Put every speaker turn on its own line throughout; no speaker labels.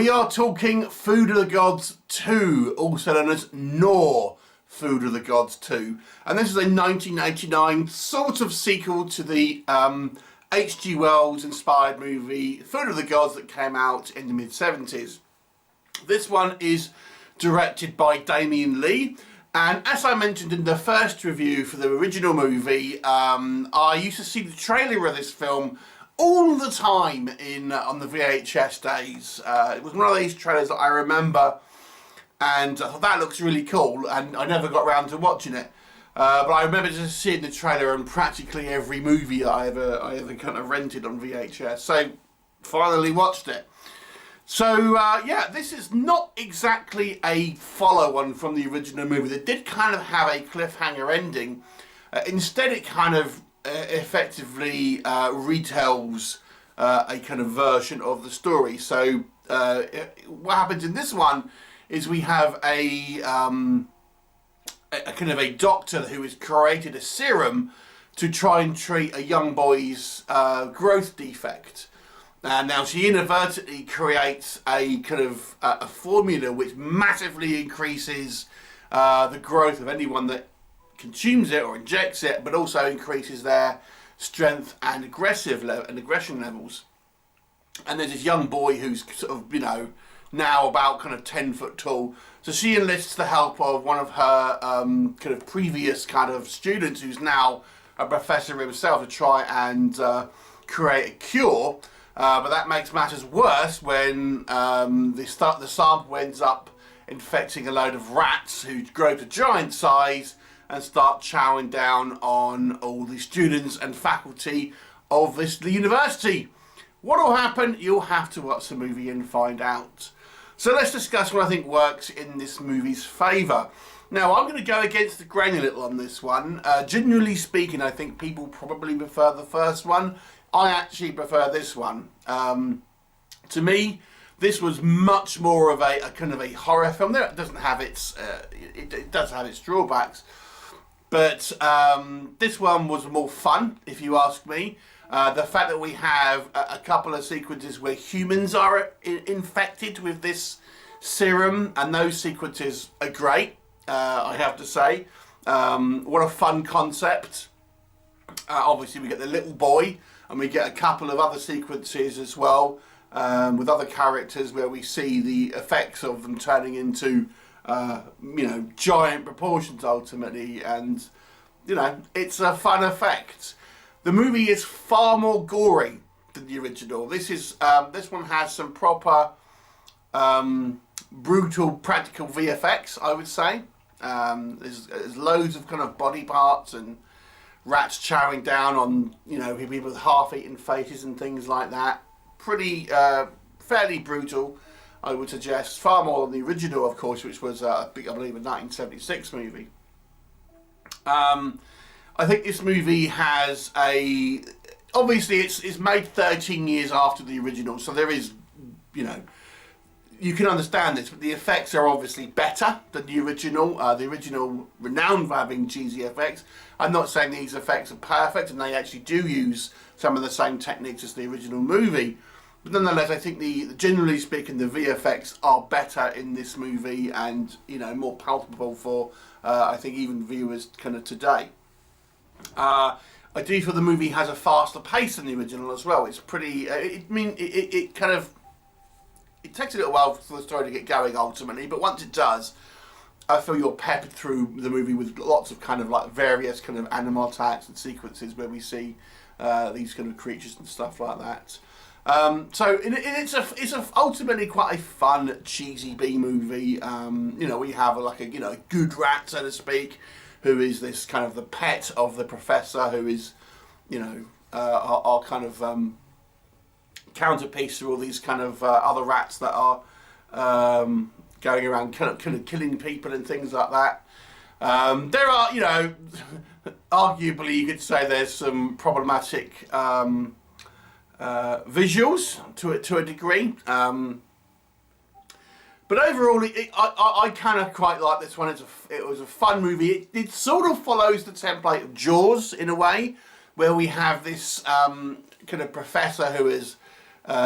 We are talking Food of the Gods 2, also known as GNAW Food of the Gods 2. And this is a 1989 sort of sequel to the H.G. Wells inspired movie Food of the Gods that came out in the mid-70s. This one is directed by Damien Lee. And as I mentioned in the first review for the original movie, I used to see the trailer of this film all the time on the VHS days. It was one of these trailers that I remember, and I thought that looks really cool, and I never got around to watching it. But I remember just seeing the trailer in practically every movie that I ever kind of rented on VHS. So finally watched it. So yeah, this is not exactly a follow-on from the original movie. That did kind of have a cliffhanger ending. Instead, it kind of effectively retells a kind of version of the story. So what happens in this one is we have a kind of a doctor who has created a serum to try and treat a young boy's growth defect. Now she inadvertently creates a kind of a formula which massively increases the growth of anyone that consumes it or injects it, but also increases their strength and aggression levels. And there's this young boy who's sort of, you know, now about kind of 10 foot tall. So she enlists the help of one of her kind of previous kind of students, who's now a professor himself, to try and create a cure. But that makes matters worse when the sample ends up infecting a load of rats who grow to giant size and start chowing down on all the students and faculty of the university. What will happen? You'll have to watch the movie and find out. So let's discuss what I think works in this movie's favour. Now, I'm going to go against the grain a little on this one. Generally speaking, I think people probably prefer the first one. I actually prefer this one. To me, this was much more of a kind of a horror film. There, it doesn't have its, it does have its drawbacks, but this one was more fun, if you ask me. The fact that we have a couple of sequences where humans are infected with this serum, and those sequences are great, I have to say. What a fun concept. Obviously we get the little boy, and we get a couple of other sequences as well, with other characters where we see the effects of them turning into, you know, giant proportions ultimately, and, you know, it's a fun effect. The movie is far more gory than the original. This one has some proper brutal practical VFX, I would say. There's loads of kind of body parts and rats chowing down on, you know, people with half-eaten faces and things like that. Pretty, fairly brutal, I would suggest. Far more than the original, of course, which was, I believe, a 1976 movie. I think this movie has obviously it's made 13 years after the original, so there is, you know, you can understand this, but the effects are obviously better than the original. The original, renowned for having cheesy effects. I'm not saying these effects are perfect, and they actually do use some of the same techniques as the original movie. But nonetheless, I think generally speaking, the VFX are better in this movie, and, you know, more palpable for, I think, even viewers kind of today. I do feel the movie has a faster pace than the original as well. It's pretty, it kind of, it takes a little while for the story to get going ultimately, but once it does, I feel you're peppered through the movie with lots of kind of like various kind of animal attacks and sequences where we see these kind of creatures and stuff like that. So it's ultimately quite a fun, cheesy B movie. You know, we have like a, you know, good rat, so to speak, who is this kind of the pet of the professor, who is, you know, our kind of counterpiece to all these kind of other rats that are going around kind of killing people and things like that. There are, you know, arguably you could say there's some problematic visuals to a degree. But overall, I kind of quite like this one. It was a fun movie. It sort of follows the template of Jaws in a way, where we have this kind of professor who has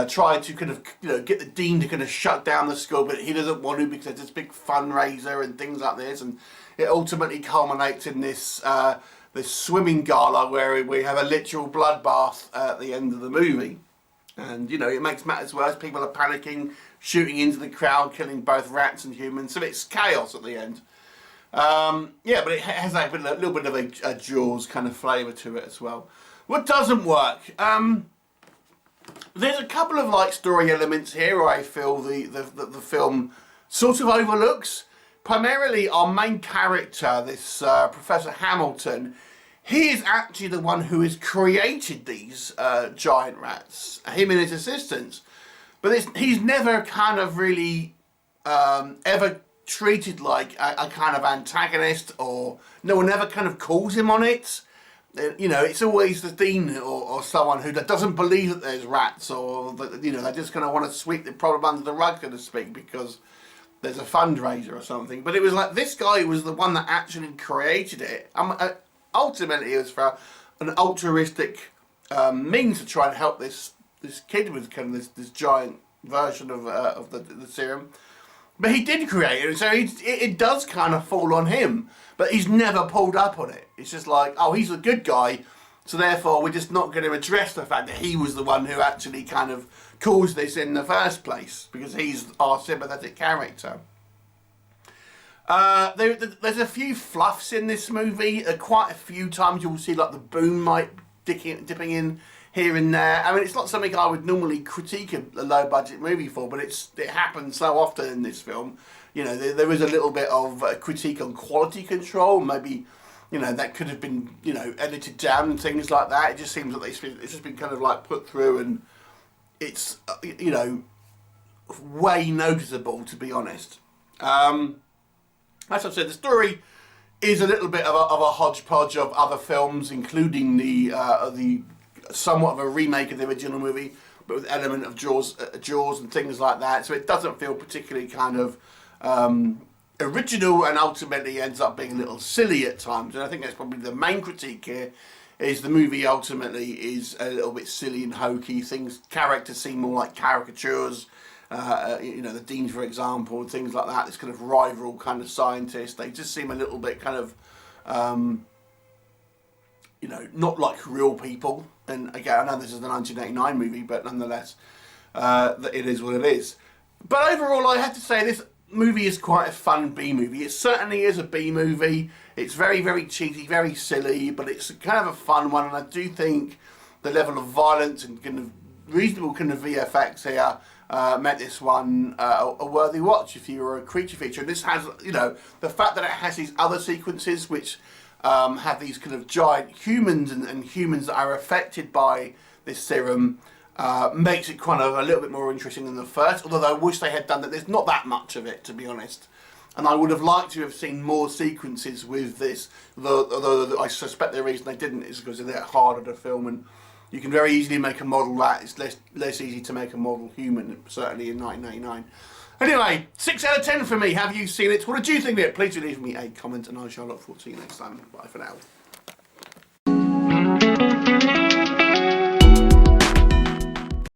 tried to kind of, get the dean to kind of shut down the school, but he doesn't want to because there's this big fundraiser and things like this, and it ultimately culminates in this this swimming gala where we have a literal bloodbath at the end of the movie. And, it makes matters worse. People are panicking, shooting into the crowd, killing both rats and humans. So it's chaos at the end. Yeah, but it has a little bit of a Jaws kind of flavour to it as well. What doesn't work? There's a couple of story elements here where I feel the film sort of overlooks. Primarily our main character, this Professor Hamilton, he is actually the one who has created these giant rats, him and his assistants. But he's never kind of really ever treated like a kind of antagonist, or no one ever kind of calls him on it. It's always the dean or someone who doesn't believe that there's rats, or they just kind of want to sweep the problem under the rug, so to speak, because there's a fundraiser or something. But it was like this guy was the one that actually created it. Ultimately, it was for an altruistic means to try and help this kid with kind of this giant version of the serum. But he did create it, so it does kind of fall on him. But he's never pulled up on it. It's just like, oh, he's a good guy, so therefore we're just not going to address the fact that he was the one who actually kind of caused this in the first place, because he's our sympathetic character. There's a few fluffs in this movie. Quite a few times you'll see the boom mic dipping in here and there. I mean, it's not something I would normally critique a low budget movie for, but it happens so often in this film. There is a little bit of critique on quality control. Maybe, that could have been, edited down and things like that. It just seems like it's just been kind of put through, and it's, way noticeable, to be honest. As I've said, the story is a little bit of a hodgepodge of other films, including the somewhat of a remake of the original movie, but with element of Jaws and things like that. So it doesn't feel particularly kind of original, and ultimately ends up being a little silly at times. And I think that's probably the main critique here, is the movie ultimately is a little bit silly and hokey. Characters seem more like caricatures. The dean, for example, and things like that. This kind of rival kind of scientist. They just seem a little bit kind of, not like real people. And again, I know this is a 1989 movie, but nonetheless, it is what it is. But overall, I have to say this movie is quite a fun B-movie. It certainly is a B-movie. It's very, very cheesy, very silly, but it's kind of a fun one. And I do think the level of violence and kind of reasonable kind of VFX here make this one a worthy watch if you were a creature feature. And this has, the fact that it has these other sequences which have these kind of giant humans and humans that are affected by this serum makes it kind of a little bit more interesting than the first. Although I wish they had done that. There's not that much of it, to be honest. And I would have liked to have seen more sequences with this, although I suspect the reason they didn't is because they're harder to film, and you can very easily make a model rat. It's less easy to make a model human, certainly in 1989. Anyway, 6 out of 10 for me. Have you seen it? What did you think of it? Please do leave me a comment, and I shall look forward to seeing you next time. Bye for now.